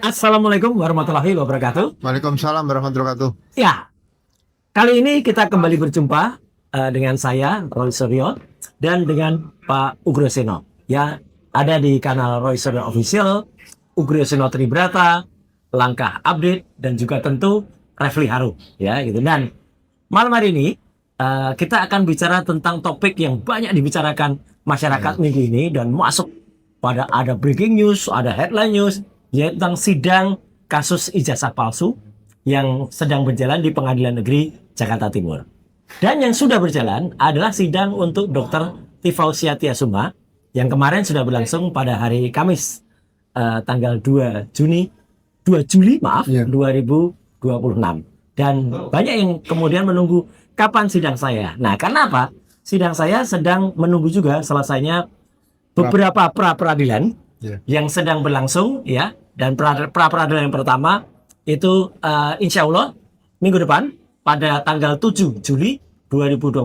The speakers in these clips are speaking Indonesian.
Assalamualaikum warahmatullahi wabarakatuh. Waalaikumsalam warahmatullahi wabarakatuh. Ya, kali ini kita kembali berjumpa dengan saya Roy Suryo dan dengan Pak Ugroseno. Ya, ada di kanal Roy Suryo Official, Ugroseno Tribrata, Langkah Update dan juga tentu Refli Haru. Ya, gitu. Dan malam hari ini kita akan bicara tentang topik yang banyak dibicarakan masyarakat minggu ini dan masuk pada ada breaking news, ada headline news, yaitu tentang sidang kasus ijazah palsu yang sedang berjalan di Pengadilan Negeri Jakarta Timur. Dan yang sudah berjalan adalah sidang untuk Dr. Tifausia Tiasuma yang kemarin sudah berlangsung pada hari Kamis tanggal 2 Juli 2026. Dan banyak yang kemudian menunggu kapan sidang saya. Nah, karena apa? Sidang saya sedang menunggu juga selesainya beberapa pra-peradilan yang sedang berlangsung, ya. Dan pra-peradilan yang pertama itu insya Allah minggu depan pada tanggal 7 Juli 2026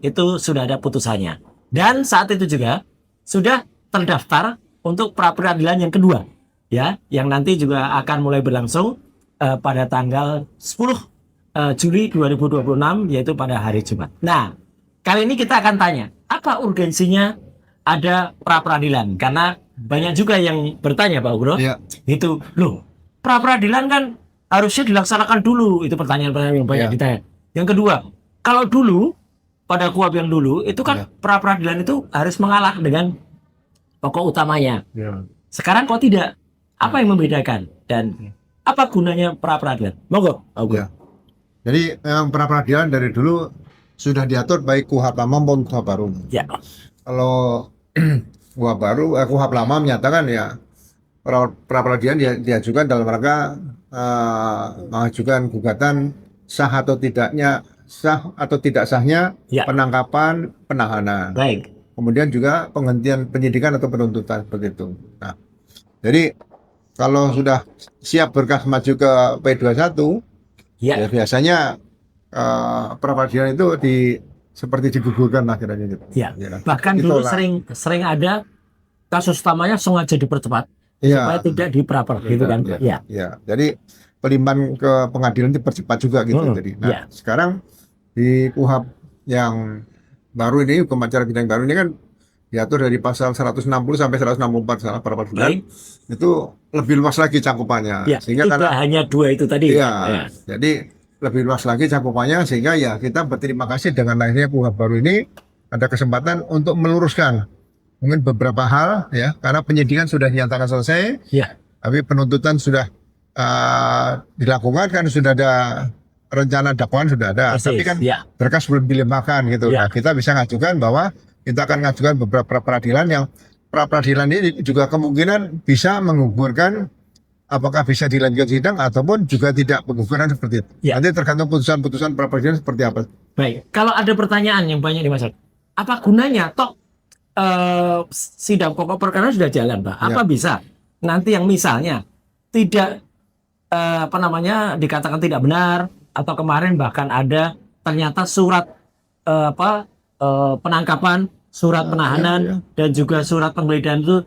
itu sudah ada putusannya. Dan saat itu juga sudah terdaftar untuk pra-peradilan yang kedua, ya, yang nanti juga akan mulai berlangsung pada tanggal 10 Juli 2026, yaitu pada hari Jumat. Nah, kali ini kita akan tanya, apa urgensinya ada pra-peradilan? Karena banyak juga yang bertanya, Pak Ugro, itu loh, pra-peradilan kan harusnya dilaksanakan dulu. Itu pertanyaan-pertanyaan yang banyak ditanya. Yang kedua, kalau dulu pada KUHP yang dulu itu kan pra-peradilan itu harus mengalah dengan pokok utamanya. Sekarang kok tidak? Apa yang membedakan dan apa gunanya pra-peradilan? Monggo, Pak Ugro. Jadi memang pra-peradilan dari dulu sudah diatur baik KUHP lama maupun KUHP baru. Ya. Kalau KUHP lama menyatakan ya pra-peradilan diajukan dalam rangka mengajukan gugatan sah atau tidak sahnya penangkapan penahanan. Baik. Kemudian juga penghentian penyidikan atau penuntutan begitu. Nah, jadi kalau sudah siap berkas maju ke P21, ya biasanya pra-peradilan itu seperti digugurkan akhirnya gitu. Ya. Bahkan dulu sering ada kasus utamanya sengaja dipercepat supaya tidak diper gitu kan. Ya. Jadi pelimpahan ke pengadilan dipercepat juga gitu. Jadi, sekarang di KUHP yang baru ini, hukum acara pidana yang baru ini kan diatur dari pasal 160 sampai 164 salah pra-peradilan. Itu lebih luas lagi cakupannya. Ya, sehingga tidak hanya dua itu tadi. Jadi lebih luas lagi cakupannya sehingga ya kita berterima kasih dengan lahirnya KUHP baru ini ada kesempatan untuk meluruskan mungkin beberapa hal ya, karena penyidikan sudah dinyatakan selesai, tapi penuntutan sudah dilakukan, kan sudah ada rencana dakwaan sudah ada. Tapi kan berkas belum dilimpahkan gitu. Nah, kita bisa ngajukan bahwa kita akan ngajukan beberapa peradilan yang pra-peradilan ini juga kemungkinan bisa menggugurkan, apakah bisa dilanjutkan sidang ataupun juga tidak pengukuran seperti itu. Nanti tergantung putusan-putusan pra-peradilan seperti apa. Baik, kalau ada pertanyaan yang banyak di masyarakat, apa gunanya toh sidang pokok perkara sudah jalan, Pak? Apa bisa nanti yang misalnya tidak dikatakan tidak benar atau kemarin bahkan ada ternyata surat penangkapan, surat penahanan dan juga surat penggeledahan itu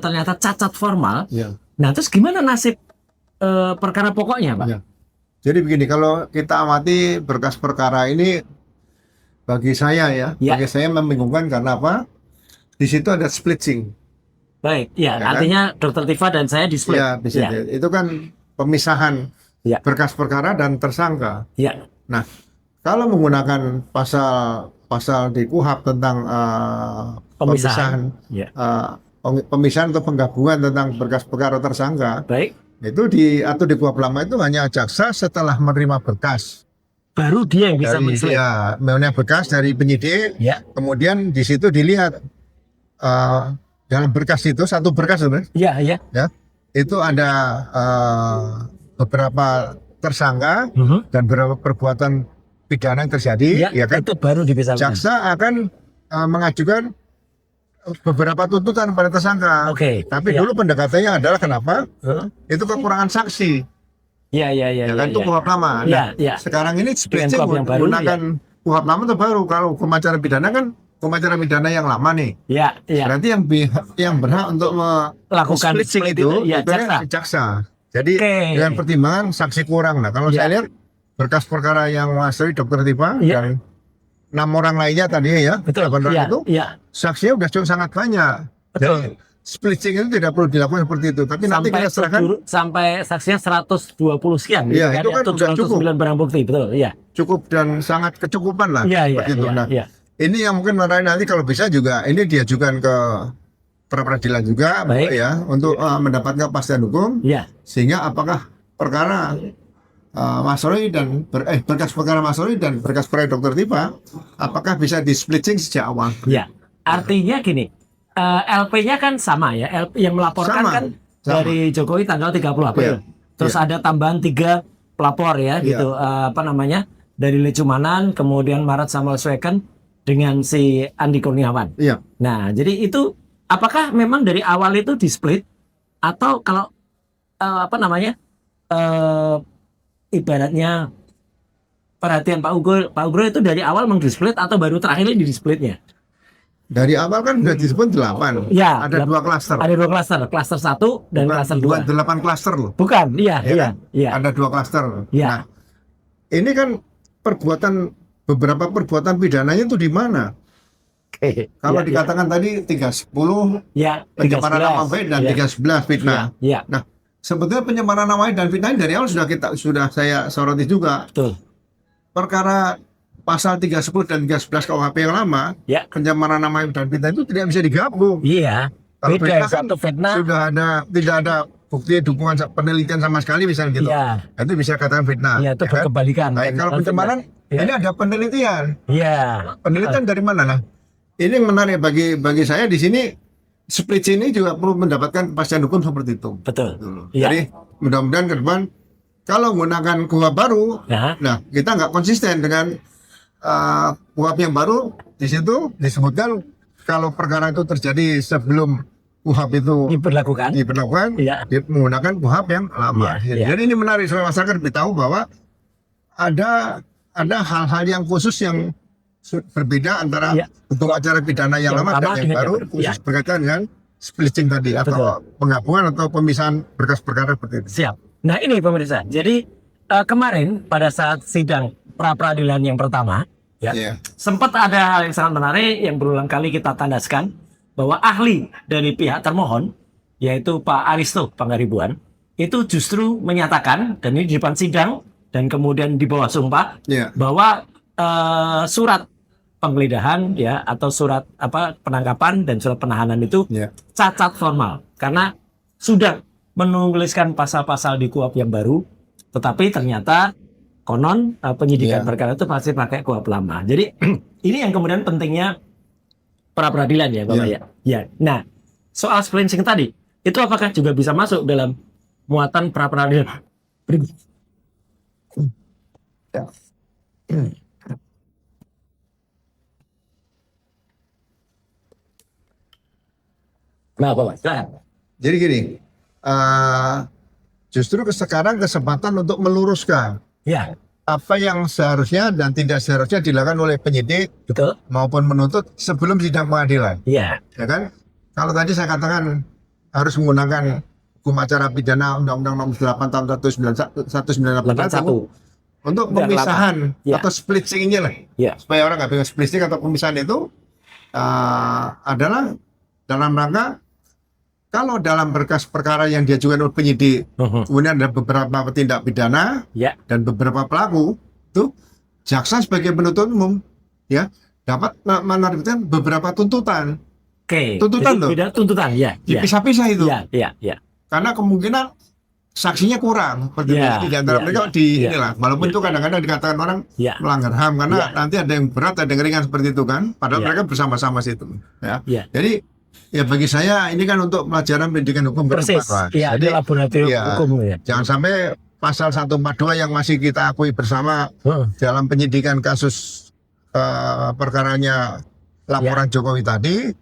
ternyata cacat formal. Nah, terus gimana nasib perkara pokoknya, Pak? Jadi begini, kalau kita amati berkas perkara ini, bagi saya bagi saya membingungkan karena apa? Di situ ada splitting. Baik, artinya kan? Dr. Tifa dan saya di split. Itu kan pemisahan berkas perkara dan tersangka. Nah, kalau menggunakan pasal di KUHP tentang pemisahan atau penggabungan tentang berkas perkara tersangka, itu diatur di KUHP lama itu hanya jaksa setelah menerima berkas, baru dia yang bisa menerima berkas dari penyidik, kemudian di situ dilihat dalam berkas itu, satu berkas sebenarnya, itu ada beberapa tersangka dan beberapa perbuatan pidana yang terjadi, kan? Itu baru dipisahkan. Jaksa akan mengajukan beberapa tuntutan pada tersangka. Tapi dulu pendekatannya adalah kenapa? Itu kekurangan saksi. Kan itu KUHP lama. Sekarang ini splitting menggunakan KUHP lama atau baru. Kalau hukum acara pidana kan hukum acara pidana yang lama nih. Berarti yang berhak untuk melakukan splitting itu jaksa. Jadi dengan pertimbangan saksi kurang. Nah kalau saya lihat berkas perkara yang Mas Dr. Tipa dan 6 orang lainnya tadi ya, betul. 8 orang itu saksinya udah cukup sangat banyak. Betul. Jadi, splitting itu tidak perlu dilakukan seperti itu, tapi nanti kita serahkan sampai saksinya 120 sekian. Iya, itu kan sudah cukup. 9 barang bukti, betul. Iya. Cukup dan sangat kecukupan lah. Iya. Nah, ini yang mungkin nanti kalau bisa juga ini diajukan ke pra peradilan juga, ya, untuk mendapatkan kepastian hukum. Iya. Sehingga apakah perkara Mas Roy dan berkas perkara Mas Roy dan berkas perkara Dr. Tipa, apakah bisa di splitting sejak awal? Iya. Artinya gini. LP-nya kan sama ya, LP yang melaporkan kan dari Jokowi tanggal 30 April. Terus ada tambahan 3 pelapor ya, gitu. Dari Lecumanan, kemudian Marat Samuel Sweken dengan si Andi Kurniawan. Iya. Nah, jadi itu apakah memang dari awal itu di split atau kalau ibaratnya perhatian Pak Ugro itu dari awal memang di split atau baru terakhir ini di splitnya? Dari awal kan sudah disebut 8. Ya, ada 2 klaster. Ada 2 klaster, klaster 1 dan klaster 2. Bukan 8 klaster loh. Bukan, iya. Ada 2 klaster. Iya. Nah, ini kan beberapa perbuatan pidananya itu di mana? Kalau dikatakan tadi 310 pencemaran nama baik dan 311 fitnah. Nah, sebetulnya pencemaran nama baik dan fitnah dari awal sudah saya soroti juga. Betul. Perkara pasal 310 dan 311 KUHP yang lama, pencemaran nama baik dan fitnah itu tidak bisa digabung. Iya. Kalau beda satu fitnah sudah tidak ada bukti dukungan penelitian sama sekali misalnya gitu. Itu bisa katakan fitnah. Iya, itu berkebalikan. Nah, kalau pencemaran ini ada penelitian. Iya. Penelitian dari mana lah? Ini menarik bagi saya di sini. Split ini juga perlu mendapatkan kepastian hukum seperti itu. Betul. Jadi mudah-mudahan ke depan kalau menggunakan KUHP baru, nah kita nggak konsisten dengan KUHP yang baru. Di situ disebutkan kalau perkara itu terjadi sebelum KUHP itu diberlakukan, menggunakan KUHP yang lama. Jadi ini menarik supaya masyarakat lebih tahu bahwa ada hal-hal yang khusus yang berbeda antara bentuk acara pidana yang lama dan yang baru, khusus berkaitan dengan splitting tadi atau penggabungan atau pemisahan berkas perkara seperti itu. Siap. Nah ini pemirsa, jadi kemarin pada saat sidang pra peradilan yang pertama, sempat ada hal yang sangat menarik yang berulang kali kita tandaskan bahwa ahli dari pihak termohon, yaitu Pak Aristo Pangaribuan, itu justru menyatakan, dan ini di depan sidang dan kemudian di bawah sumpah, bahwa surat penggeledahan atau surat penangkapan dan surat penahanan itu cacat formal karena sudah menuliskan pasal-pasal di KUHP yang baru, tetapi ternyata konon penyidikan perkara itu masih pakai KUHP lama. Jadi ini yang kemudian pentingnya pra peradilan ya Bapak ya. Nah, soal splitting tadi itu apakah juga bisa masuk dalam muatan pra peradilan berikut? Nah, Pak, jadi gini, justru sekarang kesempatan untuk meluruskan apa yang seharusnya dan tidak seharusnya dilakukan oleh penyidik maupun menuntut sebelum sidang pengadilan. Ya kan? Kalau tadi saya katakan harus menggunakan hukum acara pidana Undang-Undang Nomor 8 Tahun 1981 untuk pemisahan atau splitting lah, supaya orang nggak bingung. Splitting atau pemisahan itu adalah dalam rangka kalau dalam berkas perkara yang diajukan oleh penyidik, kemudian ada beberapa tindak pidana dan beberapa pelaku, itu jaksa sebagai penuntut umum dapat menerbitkan beberapa tuntutan. Tuntutan loh. Tuntutan, dipisah-pisah itu. Karena kemungkinan saksinya kurang, seperti di antara mereka inilah. Walaupun itu kadang-kadang dikatakan orang melanggar HAM karena nanti ada yang berat, ada yang ringan seperti itu kan. Padahal mereka bersama-sama situ. Jadi bagi saya ini kan untuk pelajaran pendidikan hukum persis. Jadi laboratorium hukum jangan sampai pasal 142 yang masih kita akui bersama dalam penyidikan kasus perkaranya laporan Jokowi tadi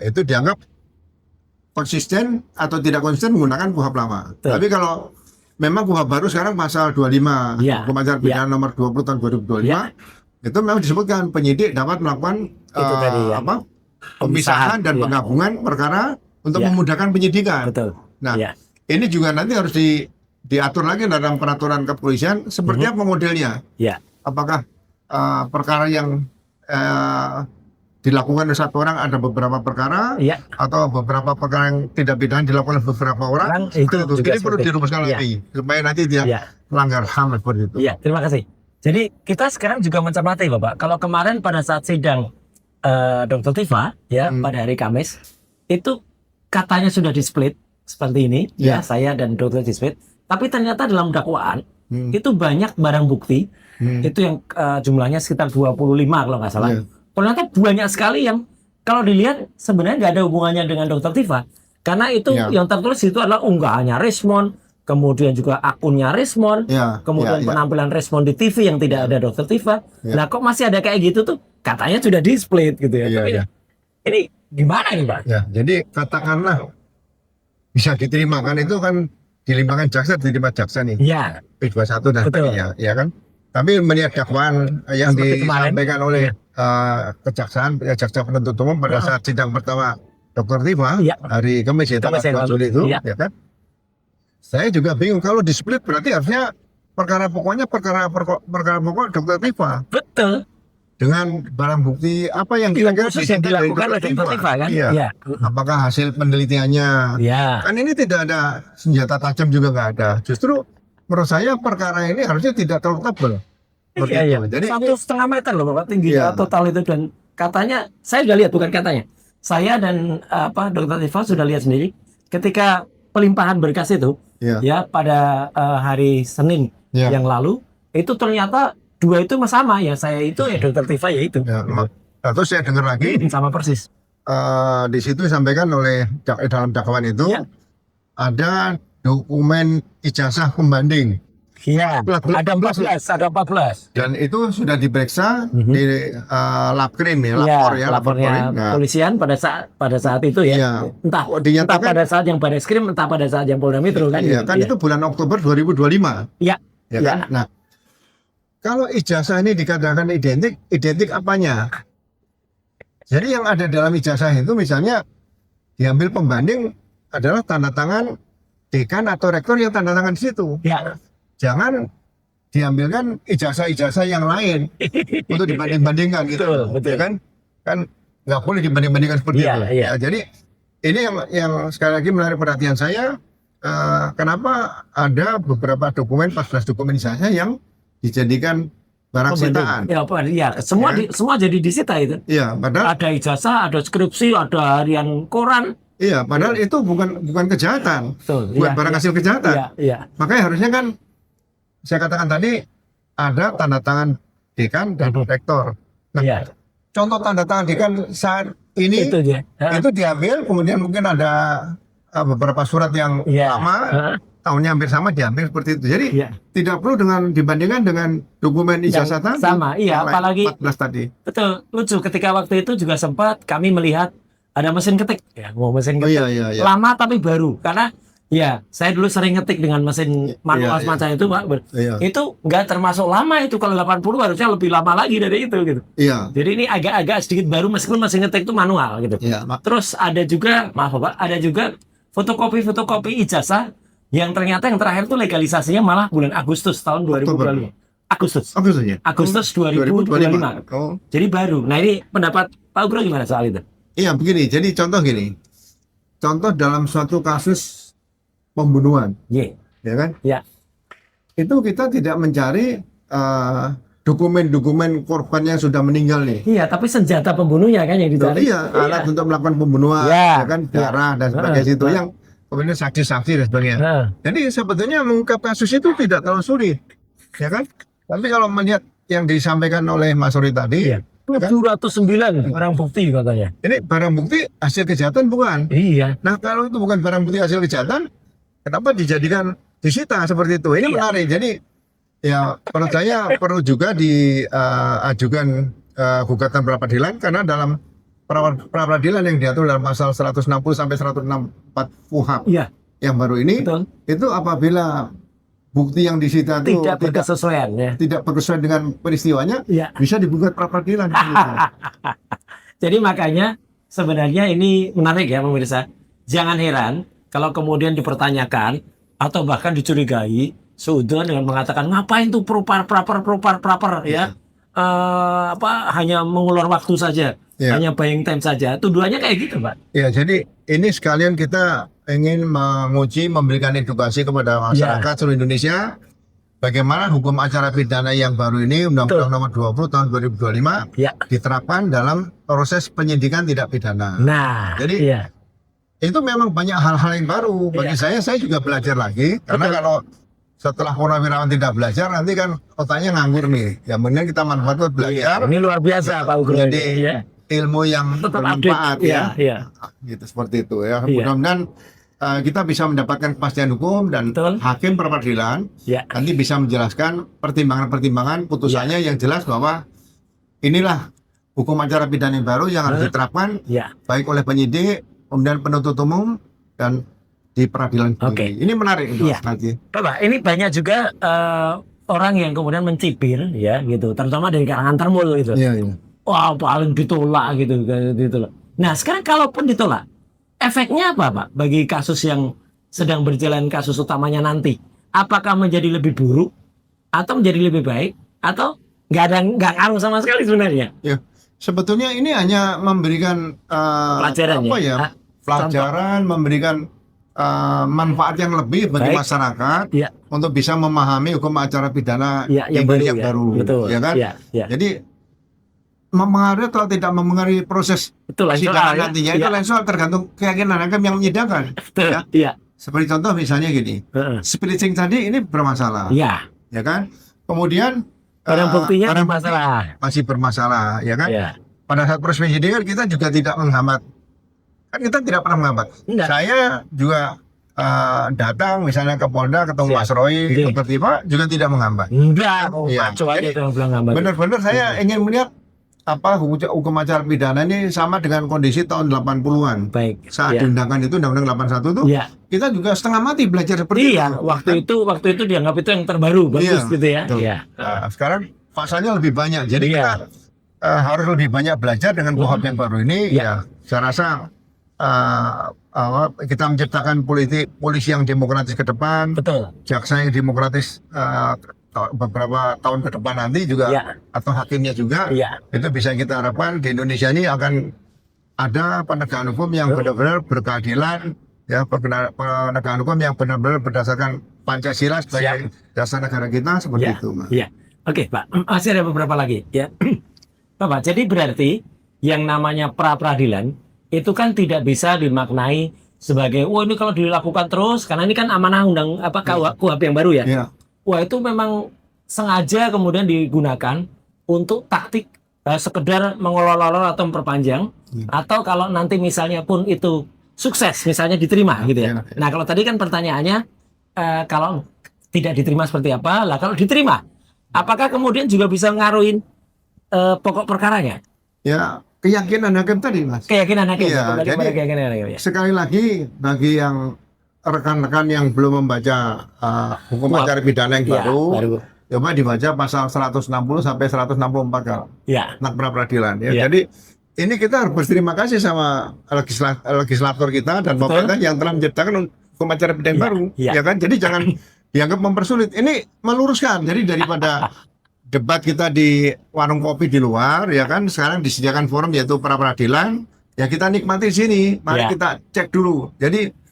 itu dianggap konsisten atau tidak konsisten menggunakan KUHP lama. Tapi kalau memang KUHP baru sekarang pasal 25 hukum acara pidana nomor 20 tahun 2025 itu memang disebutkan penyidik dapat melakukan pemisahan dan penggabungan perkara untuk memudahkan penyidikan. Nah, ini juga nanti harus diatur lagi dalam peraturan kepolisian seperti apa modelnya. Ya. Apakah perkara yang dilakukan oleh satu orang ada beberapa perkara, atau beberapa perkara yang tidak pidana dilakukan oleh beberapa orang. Itu jadi perlu dirumuskan lagi supaya nanti tidak melanggar HAM seperti itu. Iya, terima kasih. Jadi kita sekarang juga mencermati Bapak, kalau kemarin pada saat sidang Dr. Tifa pada hari Kamis itu katanya sudah di-split seperti ini, saya dan Dr. di-split, tapi ternyata dalam dakwaan itu banyak barang bukti, itu yang jumlahnya sekitar 25 kalau nggak salah. Ternyata banyak sekali yang kalau dilihat sebenarnya nggak ada hubungannya dengan Dr. Tifa, karena itu yang tertulis itu adalah unggahannya Rismond, kemudian juga akunnya Rismond, kemudian penampilan Rismond di TV yang tidak ada Dr. Tifa. Nah kok masih ada kayak gitu tuh? Katanya sudah di-split gitu ya. Tapi ini gimana nih Pak? Ya, jadi katakanlah bisa diterima kan, itu kan dilimpahkan jaksa, diterima jaksa nih. Iya. P21 dan sebagainya, ya kan? Tapi melihat dakwaan yang disampaikan oleh kejaksaan, jaksa penuntut umum pada saat sidang pertama Dr. Tifa hari Kamis itu, ya kan? Saya juga bingung, kalau di split berarti harusnya perkara pokoknya perkara pokok Dr. Tifa. Betul. Dengan barang bukti apa yang kira-kira yang dilakukan oleh Dr. Tifa kan? Iya. Apakah hasil penelitiannya? Kan ini tidak ada senjata tajam juga nggak ada. Justru menurut saya perkara ini harusnya tidak terlalu tebal. Jadi 1,5 meter loh Bapak tingginya total itu, dan katanya saya sudah lihat, bukan katanya. Saya dan Dr. Tifa sudah lihat sendiri ketika pelimpahan berkas itu pada hari Senin yang lalu, itu ternyata dua itu sama ya, saya itu Dr. Tifa ya itu. Terus saya dengar lagi sama persis. Di situ disampaikan oleh dalam dakwaan itu ada dokumen ijazah pembanding. Iya, ada 14. Dan itu sudah diperiksa di Labkrim lapornya polisian pada saat itu entah pada saat yang Bareskrim, entah pada saat yang Polda Metro kan. Itu bulan Oktober 2025. Kan? Nah, kalau ijazah ini dikatakan identik apanya? Jadi yang ada dalam ijazah itu misalnya diambil pembanding adalah tanda tangan dekan atau rektor yang tanda tangan di situ. Jangan diambilkan ijazah-ijazah yang lain untuk dibanding-bandingkan gitu. Betul. Kan nggak boleh dibanding-bandingkan seperti itu. Jadi ini yang sekali lagi menarik perhatian saya, kenapa ada beberapa dokumen, 14 dokumen ijazah yang dijadikan barang sitaan. Semua jadi disita itu. Padahal ada ijazah, ada skripsi, ada harian koran. Padahal itu bukan kejahatan, bukan barang hasil kejahatan. Makanya harusnya kan saya katakan tadi ada tanda tangan dekan dan rektor. Nah, contoh tanda tangan dekan saat ini itu diambil, kemudian mungkin ada beberapa surat yang lama, tahunnya hampir sama diambil seperti itu. Jadi tidak perlu dibandingkan dengan dokumen ijazah tadi. Sama, apalagi 14 tadi. Betul, lucu ketika waktu itu juga sempat kami melihat ada mesin ketik, mesin ketik lama tapi baru, karena saya dulu sering ngetik dengan mesin manual semacam itu Pak. Itu nggak termasuk lama itu, kalau 80 harusnya lebih lama lagi dari itu gitu. Jadi ini agak-agak sedikit baru meskipun mesin ngetik itu manual gitu. Terus ada juga, maaf Pak, ada juga fotokopi ijazah yang ternyata yang terakhir itu legalisasinya malah bulan Agustus tahun 2025. Agustus 2025. Jadi baru. Nah ini pendapat Pak Ugro gimana soal itu? Begini. Jadi contoh dalam suatu kasus pembunuhan, ya kan? Itu kita tidak mencari dokumen-dokumen korban yang sudah meninggal nih. Tapi senjata pembunuhnya kan yang dicari. Alat untuk melakukan pembunuhan, ya kan, darah dan sebagainya itu yang kemudian saksi-saksi dan sebagainya. Jadi sebetulnya mengungkap kasus itu tidak terlalu sulit, ya kan? Tapi kalau melihat yang disampaikan oleh Mas Sori tadi, 709 barang bukti katanya. Ini barang bukti hasil kejahatan bukan? Nah kalau itu bukan barang bukti hasil kejahatan, kenapa dijadikan disita seperti itu? Ini menarik. Jadi menurut saya perlu juga diajukan gugatan pra peradilan, karena dalam pra peradilan yang diatur dalam pasal 160 sampai 164 KUHP yang baru ini, itu apabila bukti yang disita itu tidak berkesesuaian, tidak berkesesuaian dengan peristiwanya, bisa digugat pra peradilan. Jadi makanya sebenarnya ini menarik ya pemirsa. Jangan heran kalau kemudian dipertanyakan atau bahkan dicurigai seudon dengan mengatakan ngapain tuh proper ya. Hanya mengulur waktu saja, hanya buying time saja. Tuduhannya kayak gitu, Pak. Ya, jadi ini sekalian kita ingin menguji, memberikan edukasi kepada masyarakat seluruh Indonesia bagaimana hukum acara pidana yang baru ini Undang-Undang Nomor 20 Tahun 2025 diterapkan dalam proses penyidikan tidak pidana. Nah, jadi itu memang banyak hal-hal yang baru bagi saya juga belajar lagi karena kalau setelah purnawirawan tidak belajar nanti kan otaknya nganggur nih. Ya mending kita manfaatkan belajar. Ini luar biasa Pak Ugro. Jadi ilmu yang bermanfaat gitu seperti itu ya. Mudah-mudahan kita bisa mendapatkan kepastian hukum dan hakim peradilan nanti bisa menjelaskan pertimbangan-pertimbangan putusannya yang jelas bahwa inilah hukum acara pidana yang baru yang harus diterapkan baik oleh penyidik, kemudian penuntut umum dan di peradilan. Ini menarik nanti. Pak, ini banyak juga orang yang kemudian mencibir ya gitu, terutama dari kalangan termul gitu. Wah, paling ditolak gitu. Nah, sekarang kalaupun ditolak, efeknya apa, Pak, bagi kasus yang sedang berjalan kasus utamanya nanti? Apakah menjadi lebih buruk atau menjadi lebih baik atau nggak ngaruh sama sekali sebenarnya? Ya, sebetulnya ini hanya memberikan pelajaran pelajaran, memberikan manfaat yang lebih bagi masyarakat untuk bisa memahami hukum acara pidana yang baru. Betul. Ya kan? Jadi mempengaruhi atau tidak mempengaruhi proses persidangan nantinya itu lain soal, tergantung keyakinan hakim yang menyidangkan. Seperti contoh misalnya gini, splicing tadi ini bermasalah, ya kan? Kemudian barang buktinya masih bermasalah, ya kan? Pada saat proses penyidikan kita juga tidak menghambat, kan kita tidak pernah menghambat. Saya juga datang misalnya ke Polda ketemu Mas Roy seperti Pak juga tidak menghambat. Benar-benar saya ingin melihat apa hukum acara pidana ini sama dengan kondisi tahun 80-an. Saat diundangkan itu Undang-Undang 81 itu kita juga setengah mati belajar seperti itu. Waktu itu dianggap itu yang terbaru, bagus gitu ya. Nah, sekarang pasalnya lebih banyak. Jadi kita harus lebih banyak belajar dengan KUHP yang baru ini. Saya rasa kita menciptakan polisi yang demokratis ke depan. Jaksa yang demokratis beberapa tahun ke depan nanti juga atau hakimnya juga itu bisa kita harapkan di Indonesia ini akan ada penegakan hukum yang benar-benar berkeadilan, penegakan hukum yang benar-benar berdasarkan Pancasila sebagai dasar negara kita seperti itu. Oke, Pak, masih ada beberapa lagi ya. Bapak, jadi berarti yang namanya pra peradilan itu kan tidak bisa dimaknai sebagai ini kalau dilakukan terus karena ini kan amanah KUHP yang baru ya. Wah, itu memang sengaja kemudian digunakan untuk taktik sekedar mengolor-olor atau memperpanjang, atau kalau nanti misalnya pun itu sukses, misalnya diterima gitu ya. Nah, kalau tadi kan pertanyaannya kalau tidak diterima seperti apa? Lah kalau diterima, apakah kemudian juga bisa ngaruhin pokok perkaranya? Ya, keyakinan hakim tadi, Mas. Keyakinan hakim. Jadi keyakinan hakim. Sekali lagi bagi yang rekan-rekan yang belum membaca hukum acara pidana yang baru, coba dibaca pasal 160 sampai 164 kalau Anak pra peradilan. Jadi ini kita harus berterima kasih sama legislator kita dan pemerintah yang telah menciptakan hukum acara pidana baru, ya kan? Jadi jangan dianggap mempersulit. Ini meluruskan. Jadi daripada debat kita di warung kopi di luar, ya kan? Sekarang disediakan forum yaitu pra peradilan. Ya kita nikmati di sini. Mari kita cek dulu. Jadi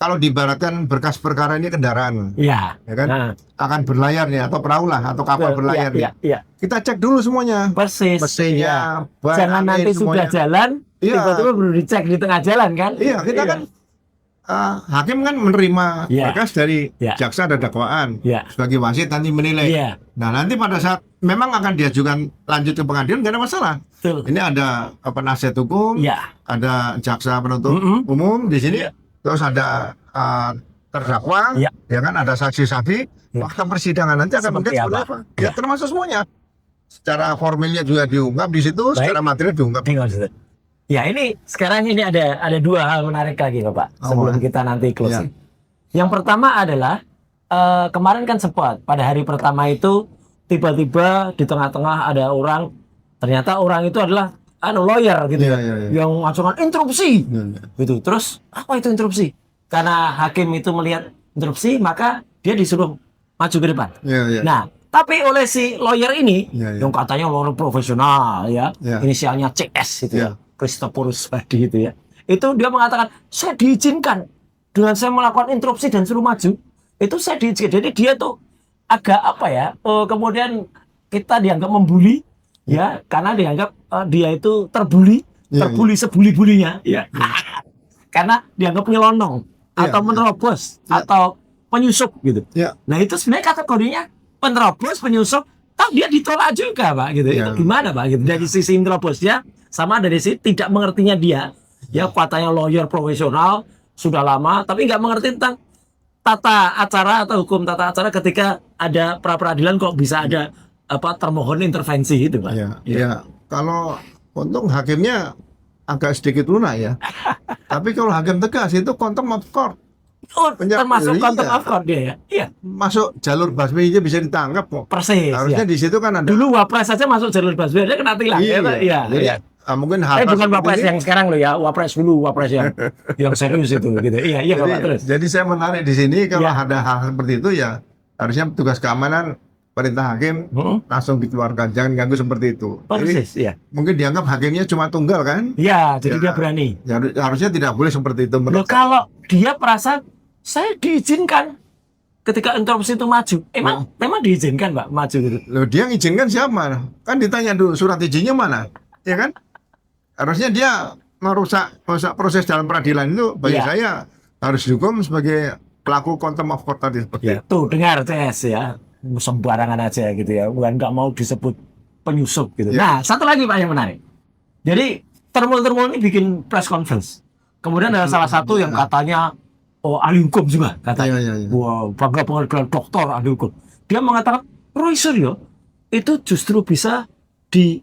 kalau diibaratkan berkas perkara ini kendaraan, ya kan, akan berlayar nih atau perahu lah atau kapal berlayar nih. Kita cek dulu semuanya, mesinnya, jangan nanti semuanya. Sudah jalan, tiba-tiba baru dicek di tengah jalan kan? Kita kan hakim kan menerima berkas dari jaksa dan dakwaan sebagai wasit nanti menilai. Nah nanti pada saat memang akan diajukan lanjut ke pengadilan nggak ada masalah. Ini ada penasihat hukum, ada jaksa penuntut umum di sini. Terus ada terdakwa, ya kan, ada saksi-saksi. Fakta persidangan nanti akan melihat seperti apa? Ya termasuk semuanya. Secara formilnya juga diungkap di situ, secara material diungkap. Ya ini sekarang ini ada dua hal menarik lagi, Bapak. Sebelum kita nanti closing. Yang pertama adalah kemarin kan sempat pada hari pertama itu tiba-tiba di tengah-tengah ada orang, ternyata orang itu adalah lawyer gitu yang mengajukan interupsi gitu. Terus apa itu interupsi? Karena hakim itu melihat interupsi, maka dia disuruh maju ke depan. Iya. Nah, tapi oleh si lawyer ini, Iya. yang katanya lawyer profesional ya, Iya. inisialnya CS itu Iya. ya, Christophorus Badi itu ya, itu dia mengatakan, saya diizinkan dengan saya melakukan interupsi dan suruh maju, itu saya diizinkan. Jadi dia tuh agak apa ya, kemudian kita dianggap membuli, ya, karena dianggap dia itu terbuli sebuli-bulinya, ya. Karena dianggap nyelonong atau menerobos atau penyusup gitu. Iya. Nah itu sebenarnya kategorinya penerobos, penyusup, tapi dia ditolak juga, Pak, gitu. Itu gimana, Pak, gitu. Dari sisi penerobosnya sama dari sisi tidak mengertinya dia, ya, katanya lawyer profesional sudah lama, tapi nggak mengerti tentang tata acara atau hukum tata acara ketika ada pra peradilan kok bisa ada termohon intervensi gitu, Pak. Iya. Kalau untung hakimnya agak sedikit lunak ya. Tapi kalau hakim tegas itu contempt of court. Oh, termasuk contempt of court dia ya. Iya. Masuk jalur busway aja bisa ditangkap kok. Persis. Harusnya di situ kan ada. Dulu Wapres saja masuk jalur busway dia kena tilang. Iya. Mungkin hal bukan Wapres yang sekarang loh ya, Wapres dulu, Wapres yang serius itu gitu. Iya, Bapak, terus. Jadi saya menarik di sini kalau ada hal seperti itu ya harusnya petugas keamanan perintah hakim langsung dikeluarkan, jangan ganggu seperti itu. Persis, iya. Mungkin dianggap hakimnya cuma tunggal kan? Iya, jadi dia berani. Harusnya tidak boleh seperti itu. Loh, kalau dia merasa saya diizinkan ketika interupsi itu maju, memang diizinkan, Pak, maju gitu. Loh, dia ngizinkan siapa? Kan ditanya dulu surat izinnya mana, ya kan? Harusnya dia merusak proses dalam peradilan itu bagi saya harus dihukum sebagai pelaku contempt of court tadi seperti itu. Tuh dengar CS ya. Sembarangan aja gitu ya, bukan nggak mau disebut penyusup gitu. Nah, satu lagi, Pak, yang menarik. Jadi termul ini bikin press conference. Kemudian ada salah satu yang katanya ahli hukum juga katanya. Wah, bangga banget dengan doktor ahli hukum. Dia mengatakan Roy Suryo itu justru bisa di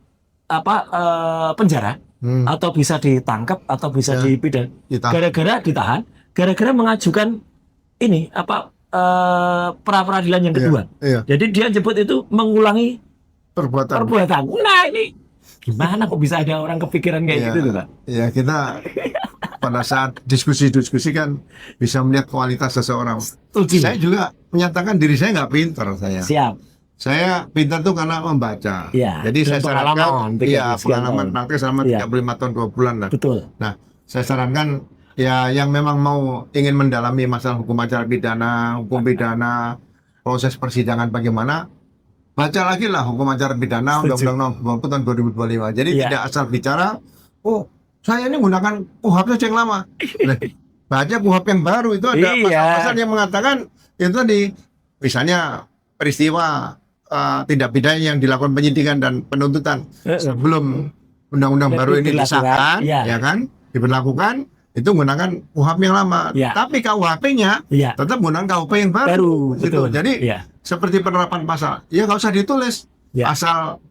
penjara atau bisa ditangkap atau bisa dipidana gara-gara ditahan, gara-gara mengajukan ini pra peradilan yang kedua. Jadi dia nyebut itu mengulangi perbuatan. Nah, ini gimana kok bisa ada orang kepikiran kayak gitu, Pak? Ya, kita pada saat diskusi kan bisa melihat kualitas seseorang. Saya juga menyatakan diri saya nggak pintar. Siap. Saya pintar tuh karena membaca. Jadi saya sarankan, pengalaman praktek selama 35 tahun 2 bulan lah. Betul. Nah, saya sarankan ya yang memang mau ingin mendalami masalah hukum acara pidana, hukum pidana, proses persidangan bagaimana, baca lagi lah hukum acara pidana Undang-Undang Nomor 20 tahun 2025. Jadi tidak asal bicara, saya ini menggunakan KUHP saja yang lama. Baca KUHP yang baru itu ada pasal-pasal yang mengatakan itu tadi, misalnya peristiwa tindak pidana yang dilakukan penyidikan dan penuntutan sebelum undang-undang baru ini disahkan, ya kan, diberlakukan. Itu menggunakan KUHP yang lama, tapi KUHP-nya tetap menggunakan KUHP yang baru. Gitu. Jadi seperti penerapan pasal, ya nggak usah ditulis pasal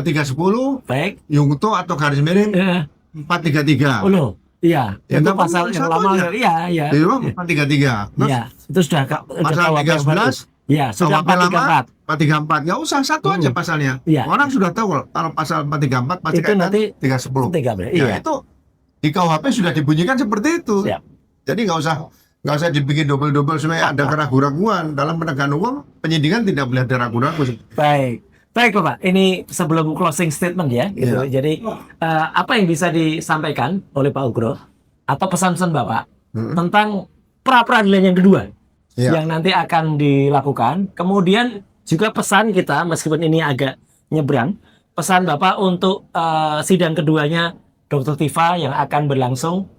310, Yungto atau garis miring 433. Iya, itu pasal yang lama. Iya. 433. Itu sudah pasal 13. Ya, sudah 434. 434, nggak usah satu aja pasalnya. Orang sudah tahu kalau pasal 434 pasti itu nanti 310. Iya. Itu di KUHP sudah dibunyikan seperti itu. Jadi nggak usah dibikin double supaya ada keraguan-raguan dalam penegakan hukum. Penyidikan tidak boleh ada ragu-ragu. Baik, Bapak. Ini sebelum closing statement ya. Gitu. Jadi apa yang bisa disampaikan oleh Pak Ugro atau pesan-pesan Bapak tentang pra peradilan yang kedua yang nanti akan dilakukan. Kemudian juga pesan kita, meskipun ini agak nyebrang, pesan Bapak untuk sidang keduanya Dr. Tifa yang akan berlangsung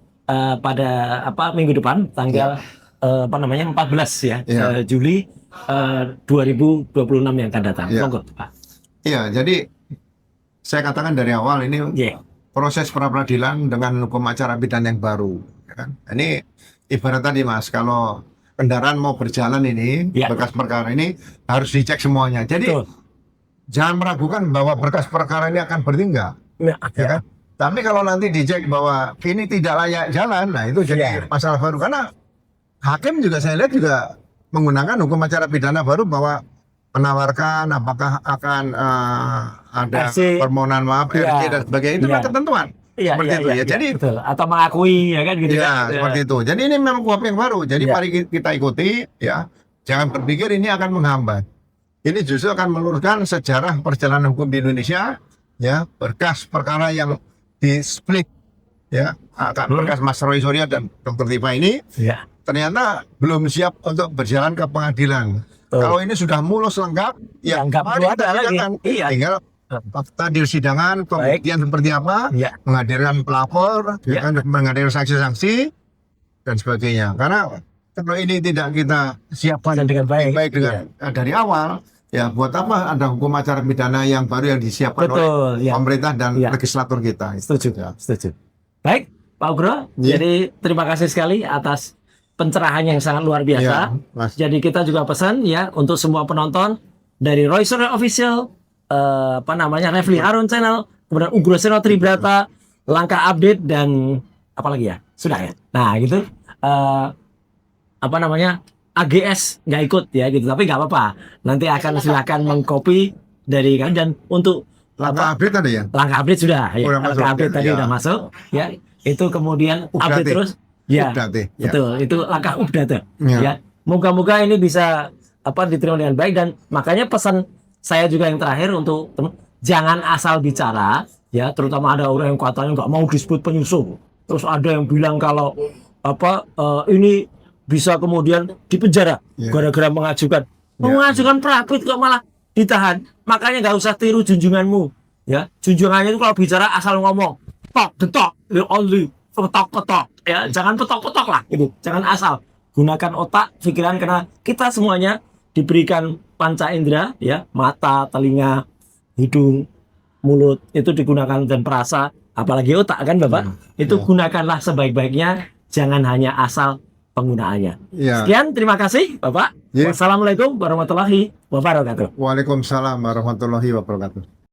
pada minggu depan tanggal 14 ya, Juli 2026 yang akan datang. Monggo, Pak. Iya, jadi saya katakan dari awal ini proses pra peradilan dengan hukum acara pidana yang baru, ya kan? Ini ibarat tadi, Mas, kalau kendaraan mau berjalan ini, berkas perkara ini harus dicek semuanya. Jadi jangan meragukan bahwa berkas perkara ini akan berhenti enggak, ya kan? Tapi kalau nanti dicek bahwa ini tidak layak jalan, nah itu jadi masalah baru. Karena hakim juga saya lihat juga menggunakan hukum acara pidana baru bahwa menawarkan apakah akan ada permohonan maaf, RC dan sebagainya. Itu ketentuan. Seperti itu ya. Jadi betul. Atau mengakui ya kan gitu ya, seperti itu. Jadi ini memang KUHP yang baru. Jadi mari kita ikuti ya. Jangan berpikir ini akan menghambat. Ini justru akan meluruskan sejarah perjalanan hukum di Indonesia ya, berkas perkara yang di split ya, berkas Mas Roy Suryo dan Dr. Tifa ini ternyata belum siap untuk berjalan ke pengadilan. Kalau ini sudah mulus lengkap, ya nggak perlu ada lagi. Tinggal fakta di persidangan, pembuktian seperti apa, menghadirkan pelapor, menghadirkan saksi-saksi dan sebagainya. Karena kalau ini tidak kita siapkan dengan baik dengan dari awal, ya buat apa ada hukum acara pidana yang baru yang disiapkan oleh pemerintah dan legislatur kita. Setuju. Baik, Pak Ugro. Jadi terima kasih sekali atas pencerahan yang sangat luar biasa. Jadi kita juga pesan ya untuk semua penonton dari Roy Suryo Official, Refli Harun Channel, kemudian Ugroseno Tribrata, Langkah Update dan apa lagi ya? Sudah ya. Nah gitu. AGS nggak ikut ya gitu, tapi nggak apa-apa. Nanti akan silakan mengcopy dari kan, dan untuk langkah update tadi ya. Langkah update sudah ya. Langkah update tadi udah masuk ya. Itu kemudian update terus ya. Betul, itu langkah update ya. Moga-moga ini bisa diterima dengan baik, dan makanya pesan saya juga yang terakhir untuk jangan asal bicara ya, terutama ada orang yang katanya nggak mau disebut penyusup. Terus ada yang bilang kalau ini bisa kemudian dipenjara gara-gara mengajukan prapit kok malah ditahan. Makanya nggak usah tiru junjunganmu ya. Junjungannya itu kalau bicara asal ngomong detok only petok ya, jangan petok lah gitu. Jangan asal, gunakan otak pikiran, karena kita semuanya diberikan panca indera ya, mata, telinga, hidung, mulut itu digunakan, dan perasa apalagi otak kan Bapak. Itu gunakanlah sebaik-baiknya, jangan hanya asal penggunaannya. Sekian, terima kasih Bapak. Wassalamualaikum warahmatullahi wabarakatuh. Waalaikumsalam warahmatullahi wabarakatuh.